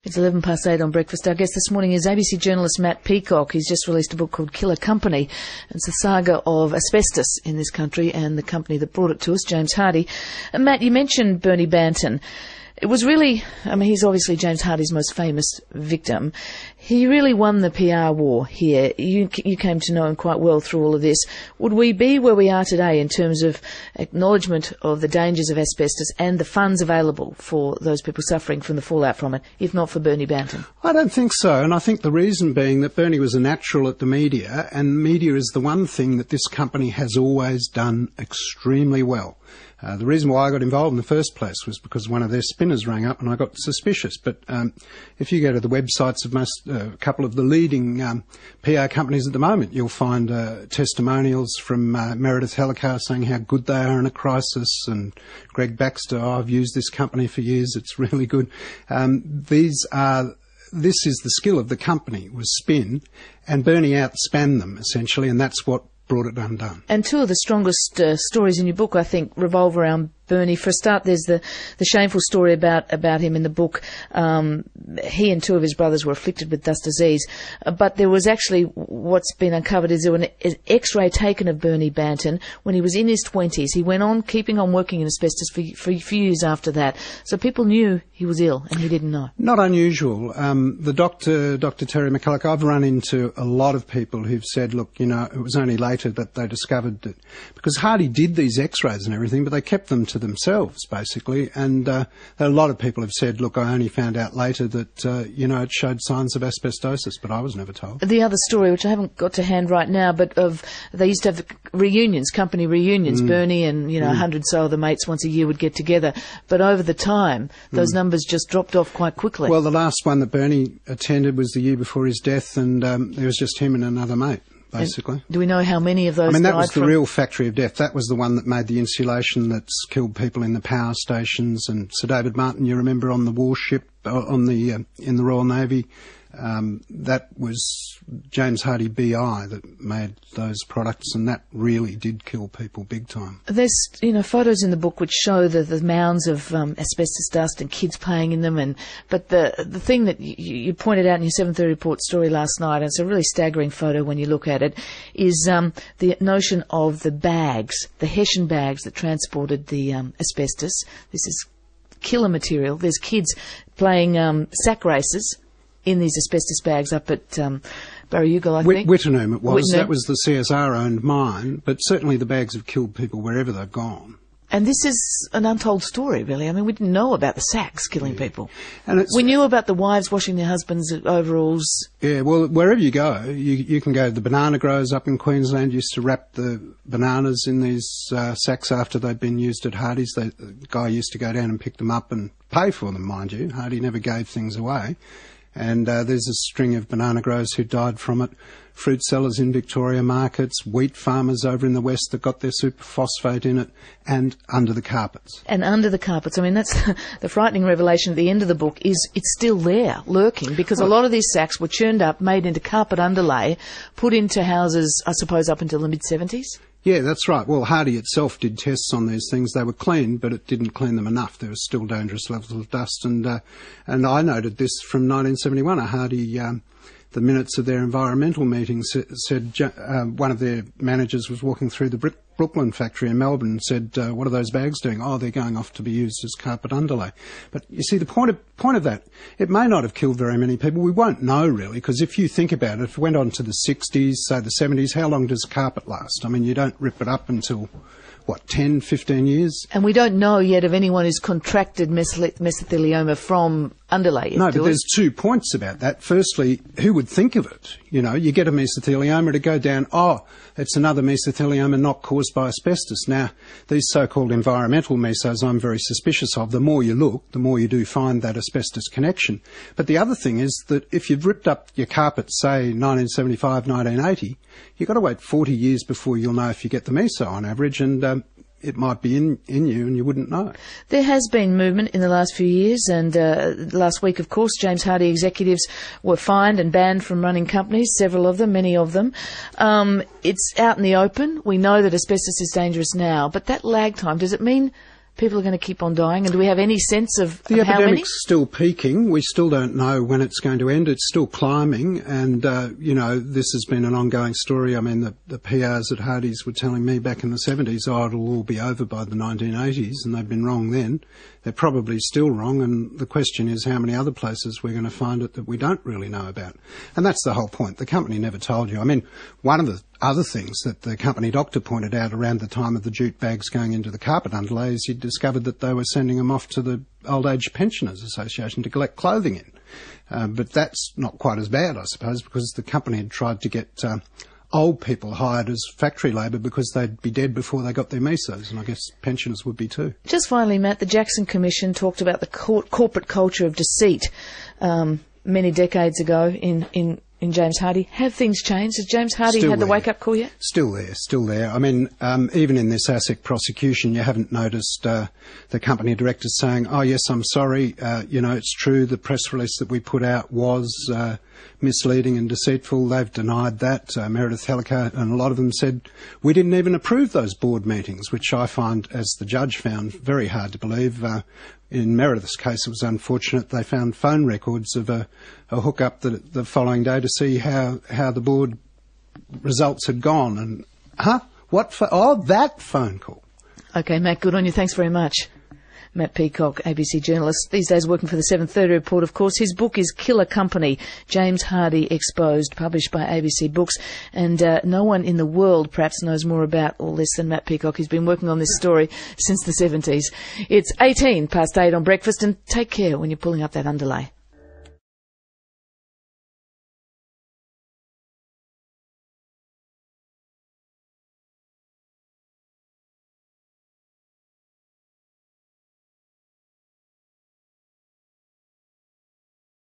It's 8:11 on Breakfast. Our guest this morning is ABC journalist Matt Peacock. He's just released a book called Killer Company. It's the saga of asbestos in this country and the company that brought it to us, James Hardie. And Matt, you mentioned Bernie Banton. It was really, he's obviously James Hardie's most famous victim. He really won the PR war here. You came to know him quite well through all of this. Would we be where we are today in terms of acknowledgement of the dangers of asbestos and the funds available for those people suffering from the fallout from it, if not for Bernie Banton? I don't think so, and I think the reason being that Bernie was a natural at the media, and media is the one thing that this company has always done extremely well. The reason why I got involved in the first place was because one of their spinners rang up and I got suspicious. But if you go to the websites of a couple of the leading PR companies at the moment, you'll find testimonials from Meredith Hellicar saying how good they are in a crisis, and Greg Baxter, I've used this company for years, it's really good. This is the skill of the company, was spin, and Bernie outspanned them, essentially, and that's what brought it undone. And two of the strongest stories in your book, I think, revolve around Bernie. For a start, there's the shameful story about him in the book. He and two of his brothers were afflicted with dust disease. But there was actually, what's been uncovered is there was an X-ray taken of Bernie Banton when he was in his 20s. He went on, keeping on working in asbestos for a few years after that. So people knew he was ill and he didn't know. Not unusual. The Dr. Terry McCulloch, I've run into a lot of people who've said, look, it was only later that they discovered that, because Hardie did these X-rays and everything, but they kept them to themselves, basically, and a lot of people have said, look, I only found out later that, it showed signs of asbestosis, but I was never told. The other story, which I haven't got to hand right now, but they used to have the reunions, company reunions. Bernie and, 100 so of the mates once a year would get together, but over the time, those numbers just dropped off quite quickly. Well, the last one that Bernie attended was the year before his death, and there was just him and another mate, basically. And do we know how many of those died? That was the real factory of death. That was the one that made the insulation that's killed people in the power stations. And Sir David Martin, you remember, on the warship, in the Royal Navy, that was James Hardie BI that made those products, and that really did kill people big time. There's, photos in the book which show the mounds of asbestos dust and kids playing in them. But the thing that you pointed out in your 7:30 Report story last night, and it's a really staggering photo when you look at it, is the notion of the bags, the Hessian bags that transported the asbestos. This is killer material. There's kids playing sack races in these asbestos bags up at Barrayugal, I think. Wittenoom it was. That was the CSR-owned mine, but certainly the bags have killed people wherever they've gone. And this is an untold story, really. We didn't know about the sacks killing people. And we knew about the wives washing their husbands' overalls. Yeah, well, wherever you go, you can go. The banana growers up in Queensland used to wrap the bananas in these sacks after they'd been used at Hardie's. The guy used to go down and pick them up and pay for them, mind you. Hardie never gave things away. And there's a string of banana growers who died from it, fruit sellers in Victoria markets, wheat farmers over in the west that got their superphosphate in it, and under the carpets. And under the carpets. That's the frightening revelation at the end of the book, is it's still there, lurking, because a lot of these sacks were churned up, made into carpet underlay, put into houses, I suppose, up until the mid-70s? Yeah, that's right. Well, Hardie itself did tests on these things. They were cleaned, but it didn't clean them enough. There was still dangerous levels of dust. And I noted this from 1971. Hardie, the minutes of their environmental meeting said one of their managers was walking through the Brooklyn factory in Melbourne and said, what are those bags doing? Oh, they're going off to be used as carpet underlay. But you see, the point of that, it may not have killed very many people. We won't know, really, because if you think about it, if it went on to the 60s, say the 70s, how long does carpet last? You don't rip it up until, 10, 15 years? And we don't know yet of anyone who's contracted mesothelioma from underlay. No, but there's 2 points about that. Firstly, who would think of it? You get a mesothelioma to go down, it's another mesothelioma not caused by asbestos. Now, these so-called environmental mesos I'm very suspicious of. The more you look, the more you do find that asbestos connection. But the other thing is that if you've ripped up your carpet, say, 1975, 1980, you've got to wait 40 years before you'll know if you get the meso on average, and it might be in you and you wouldn't know. There has been movement in the last few years, and last week, of course, James Hardie executives were fined and banned from running companies, several of them, many of them. It's out in the open. We know that asbestos is dangerous now, but that lag time, does it mean people are going to keep on dying? And do we have any sense of The how many? epidemic's still peaking. We still don't know when it's going to end. It's still climbing. And, this has been an ongoing story. I mean, the PRs at Hardie's were telling me back in the 70s, it'll all be over by the 1980s. And they've been wrong then. They're probably still wrong. And the question is how many other places we're going to find it that we don't really know about. And that's the whole point. The company never told you. I mean, one of the other things that the company doctor pointed out around the time of the jute bags going into the carpet underlay is he discovered that they were sending them off to the Old Age Pensioners Association to collect clothing in. But that's not quite as bad, I suppose, because the company had tried to get old people hired as factory labour because they'd be dead before they got their mesos, and I guess pensioners would be too. Just finally, Matt, the Jackson Commission talked about the corporate culture of deceit many decades ago in James Hardie. Have things changed? Has James Hardie had the wake-up call yet? Still there. I mean, even in this ASIC prosecution, you haven't noticed the company directors saying, oh, yes, I'm sorry, it's true, the press release that we put out was misleading and deceitful. They've denied that. Meredith Hellicoat and a lot of them said, we didn't even approve those board meetings, which I find, as the judge found, very hard to believe. In Meredith's case, it was unfortunate. They found phone records of a hook-up the following day to see how the board results had gone. And, that phone call. Okay, Matt, good on you. Thanks very much. Matt Peacock, ABC journalist, these days working for the 7:30 Report, of course. His book is Killer Company, James Hardie Exposed, published by ABC Books. And no one in the world perhaps knows more about all this than Matt Peacock. He's been working on this story since the 70s. It's 8 on Breakfast, and take care when you're pulling up that underlay.